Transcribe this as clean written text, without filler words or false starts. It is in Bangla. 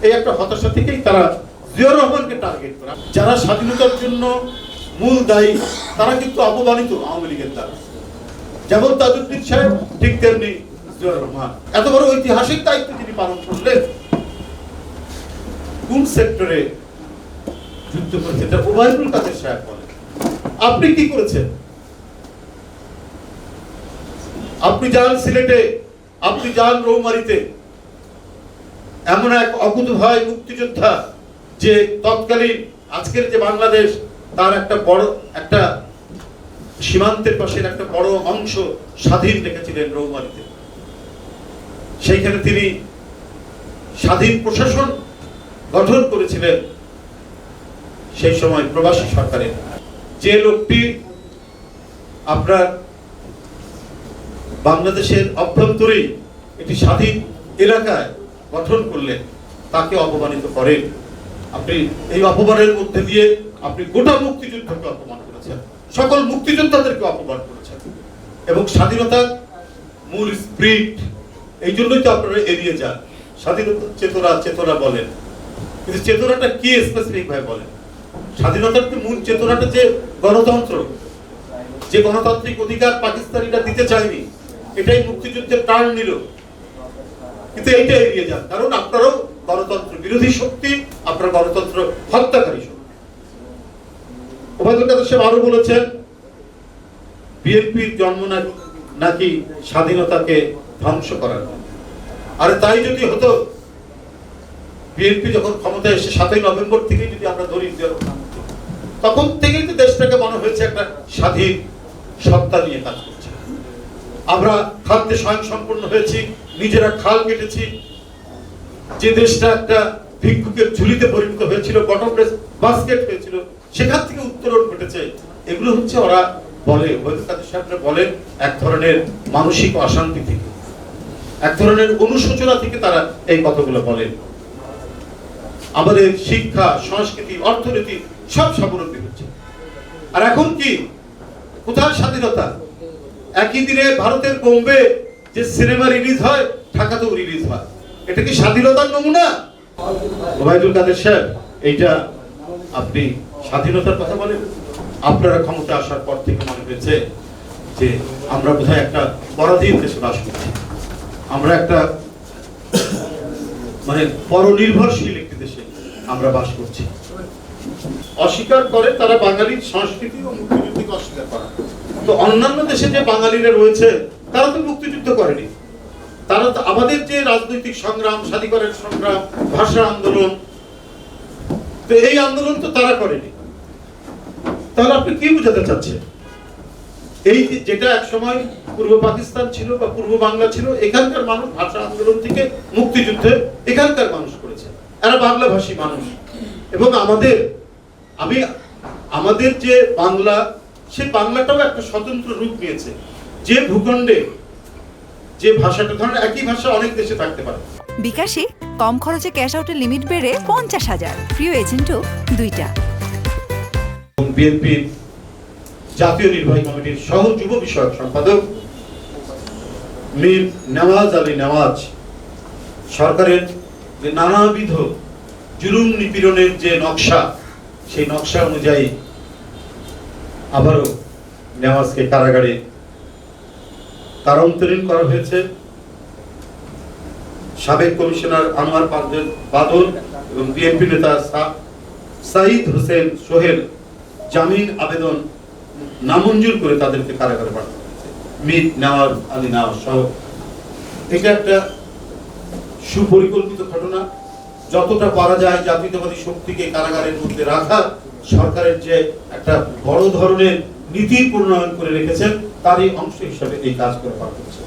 এই একটা হতাশা থেকেই তারা জিয়াউর রহমানকে টার্গেট করা। যারা স্বাধীনতার জন্য মূল দায়ী তারা কিন্তু অপমানিত আওয়ামী লীগের দ্বারা, যেমন তাজউদ্দিন সাহেব ঠিক তেমনি জিয়াউর রহমান। এত বড় ঐতিহাসিক দায়িত্ব তিনি পালন করলেন, কোন সেক্টরে যুদ্ধ করেছে এটা ওবায়দুল কাদের সাহেব বলেন। আপনি কি করেছেন? আপনি যান সিলেটে, আপনি যান রৌমারীতে, এমন এক অকুতোভয় মুক্তিযোদ্ধা যে তৎকালীন আজকের যে বাংলাদেশ তার একটা বড় একটা সীমান্তের পাশের একটা বড় অংশ স্বাধীন রেখেছিলেন রৌমারীতে। সেইখানে তিনি স্বাধীন প্রশাসন গঠন করেছিলেন সেই সময় প্রবাসী সরকারের। যে লোকটি আপনার বাংলাদেশের অভ্যন্তরেই একটি স্বাধীন এলাকায় গঠন করলেন, তাকে অপমানিত করেন। আপনি এই অপমানের মধ্যে দিয়ে আপনি গোটা মুক্তিযুদ্ধকে অপমান করেছেন, সকল মুক্তিযোদ্ধাদেরকে অপমান করেছেন, এবং স্বাধীনতার মূল স্পিরিট এই জন্যই তো আপনারা এড়িয়ে যান। স্বাধীনতা চেতনা চেতনা বলেন, কিন্তু চেতনাটা কি স্পেসিফিক ভাবে বলেন? স্বাধীনতার মূল চেতনাটা যে গণতন্ত্র, যে গণতান্ত্রিক অধিকার পাকিস্তানিরা দিতে চায়নি, এটাই মুক্তিযুদ্ধের প্রাণ নিল, কিন্তু এইটা এড়িয়ে যান, কারণ আপনারাও গণতন্ত্র বিরোধী শক্তি, আপনার গণতন্ত্র হত্যাকারী শক্তি। ওবায়দুল কাদের সাহেব আরো বলেছেন বিএনপির জন্ম নাকি স্বাধীনতাকে ধ্বংস করার। আরে তাই যদি হতো, বিএনপি যখন ক্ষমতায় এসে 7ই নভেম্বর থেকে যদি আমরা ধরি, তখন থেকেই তো দেশটাকে মনে হয়েছে একটা স্বাধীন সত্তা নিয়ে কাজ করছে। আমরা খাদ্যে স্বয়ংসম্পূর্ণ হয়েছি, নিজেরা খাল কেটেছি। যে দেশটা একটা ভিক্ষুকের ঝুলিতে পরিণত হয়েছিল, বটমলেস বাস্কেট হয়েছিল, সেখান থেকে উত্তরণ ঘটেছে। এগুলো হচ্ছে ওরা বলে, ওবায়দুল কাদের সাহেবরা বলেন, এক ধরনের মানসিক অশান্তি থেকে, এক ধরনের অনুশোচনা থেকে তারা এই কথাগুলো বলেন। আমাদের শিক্ষা, সংস্কৃতি, অর্থনীতি সব স্বাবলম্বী হচ্ছে। আর এখন কি, কোথায় স্বাধীনতা? একই দিনে ভারতের বোম্বে যে সিনেমা রিলিজ হয়, ঢাকাতেও রিলিজ হয়। এটা কি স্বাধীনতার নমুনা? ওবায়দুল কাদের সাহেব, এইটা আপনি স্বাধীনতার কথা বলেন? আপনারা ক্ষমতা আসার পর থেকে মনে হয়েছে যে আমরা বোধহয় একটা পরাধীন দেশে বাস করছি, আমরা একটা মানে পরনির্ভরশীল একটি দেশে আমরা বাস করছি। অস্বীকার করে তারা বাঙালির সংস্কৃতি ও মুক্তিযুদ্ধকে অস্বীকার করে। তো অন্যান্য দেশে যে বাঙালিরা রয়েছে তারা তো মুক্তিযুদ্ধ করেনি, তারা তো আমাদের যে রাজনৈতিক সংগ্রাম, স্বাধিকারের সংগ্রাম, ভাষা আন্দোলন, তো এই আন্দোলন তো তারা করেনি। তাহলে আপনি কি বোঝাতে চাচ্ছেন? এই যেটা এক সময় পূর্ব পাকিস্তান ছিল বা পূর্ব বাংলা ছিল, এখানকার মানুষ ভাষা আন্দোলন থেকে মুক্তিযুদ্ধে এখানকার মানুষ করেছে, এরা বাংলা ভাষী মানুষ। এবং আমাদের যে বাংলা, সে বাংলাটাও একটা স্বতন্ত্র রূপ নিয়েছে। যে ভূখণ্ডে যে ভাষাটা, ধরেন একই ভাষা অনেক দেশে থাকতে পারে। বিকাশে কম খরচে ক্যাশ আউটের লিমিট বেড়ে 50,000, প্রিয় এজেন্টও 2টা। বিএনপি জাতীয় নির্বাহী কমিটির সহ যুব বিষয়ক সম্পাদক মীর নেওয়াজ আলী নেওয়াজ সরকারের যে নানাবিধ জুলুম নিপীড়নের যে নকশা, সেই নকশা অনুযায়ী আবারও নেওয়াজকে কারাগারে কারান্তরীণ করা হয়েছে। সাবেক কমিশনার আনোয়ার বাদল এবং বিএনপি নেতা সাইদ হোসেন সোহেল জামিন আবেদন নামঞ্জুর করে তাদেরকে কারাগারে পাঠানো হয়েছে। মীর নেওয়াজ আলী নেওয়াজ সহ। এটা একটা সুপরিকল্পিত ঘটনা। যতটা পারা যায় জাতীয়তাবাদী শক্তিকে কারাগারের মধ্যে রাখা সরকারের যে একটা বড় ধরনের নীতি প্রণয়ন করে রেখেছেন, তারই অংশ হিসাবে এই কাজ করে পাওয়া হচ্ছে।